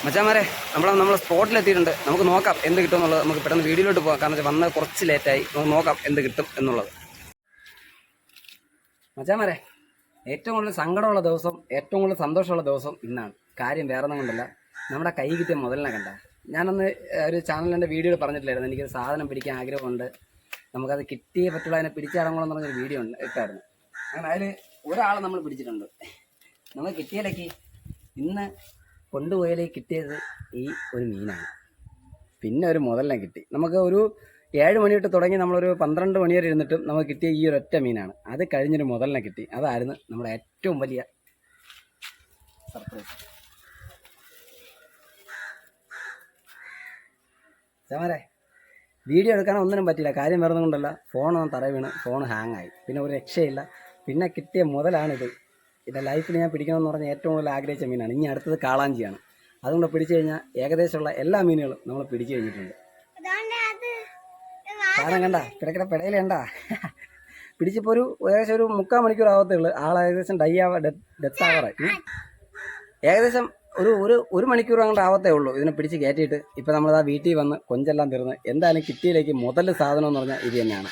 മച്ചാമാരെ നമ്മൾ സ്പോട്ടിലെത്തിയിട്ടുണ്ട്. നമുക്ക് നോക്കാം എന്ത് കിട്ടും എന്നുള്ളത്. നമുക്ക് പെട്ടെന്ന് വീഡിയോയിലോട്ട് പോകാം. കാരണം വെച്ചാൽ വന്നത് കുറച്ച് ലേറ്റായി. നമുക്ക് നോക്കാം എന്ത് കിട്ടും എന്നുള്ളത്. മച്ചാമാരെ, ഏറ്റവും കൂടുതൽ സങ്കടമുള്ള ദിവസം, ഏറ്റവും കൂടുതൽ സന്തോഷമുള്ള ദിവസം ഇന്നാണ്. കാര്യം വേറെ ഒന്നും കൊണ്ടല്ല, നമ്മുടെ കൈ കിട്ടിയ മുതലിനെ കണ്ട. ഞാനന്ന് ഒരു ചാനലിൻ്റെ വീഡിയോയിൽ പറഞ്ഞിട്ടില്ലായിരുന്നു, എനിക്കൊരു സാധനം പിടിക്കാൻ ആഗ്രഹമുണ്ട്, നമുക്കത് കിട്ടിയേ പറ്റുള്ള, അതിനെ പിടിച്ചടങ്ങണമെന്ന് പറഞ്ഞൊരു വീഡിയോ ഇട്ടായിരുന്നു. അങ്ങനെ അതിൽ ഒരാൾ നമ്മൾ പിടിച്ചിട്ടുണ്ട്. നമ്മൾ കിട്ടിയാലേക്ക് ഇന്ന് കൊണ്ടുപോയാലേക്ക് കിട്ടിയത് ഈ ഒരു മീനാണ്. പിന്നെ ഒരു മുതലിനെ കിട്ടി. നമുക്ക് ഒരു 7 മണി തൊട്ട് തുടങ്ങി നമ്മളൊരു 12 മണി വരെ ഇരുന്നിട്ടും നമുക്ക് കിട്ടിയ ഈ ഒരു ഒറ്റ മീനാണ്. അത് കഴിഞ്ഞൊരു മുതലിനെ കിട്ടി. അതായിരുന്നു നമ്മുടെ ഏറ്റവും വലിയ സർപ്രൈസ്. ചമാരെ, വീഡിയോ എടുക്കാൻ ഒന്നിനും പറ്റില്ല. കാര്യം വേറൊന്നും കൊണ്ടല്ല, ഫോണൊന്നും തറ വീണ് ഫോൺ ഹാങ് ആയി. പിന്നെ ഒരു രക്ഷയില്ല. പിന്നെ കിട്ടിയ മുതലാണിത്. എൻ്റെ ലൈഫിൽ ഞാൻ പിടിക്കണമെന്ന് പറഞ്ഞാൽ ഏറ്റവും കൂടുതൽ ആഗ്രഹിച്ച മീനാണ്. ഇനി അടുത്തത് കാളാഞ്ചിയാണ്. അതുകൊണ്ട് പിടിച്ചു കഴിഞ്ഞാൽ ഏകദേശമുള്ള എല്ലാ മീനുകളും നമ്മൾ പിടിച്ചു കഴിഞ്ഞിട്ടുണ്ട്. കാരണം കണ്ട കിടക്കിട പെടയിലേണ്ട പിടിച്ചപ്പോൾ ഏകദേശം ഒരു 3/4 മണിക്കൂർ ആവത്തേ ഉള്ളൂ. ഏകദേശം ഡെത്ത് ആവാറായി. ഏകദേശം ഒരു മണിക്കൂർ അങ്ങോട്ട് ആവത്തേ ഉള്ളൂ ഇതിനെ പിടിച്ച് കയറ്റിയിട്ട്. ഇപ്പം നമ്മളിതാ വീട്ടിൽ വന്ന് കൊഞ്ചെല്ലാം തീർന്ന് എന്തായാലും കിട്ടിയിലേക്ക് മുതൽ സാധനം എന്ന് പറഞ്ഞാൽ ഇത് തന്നെയാണ്.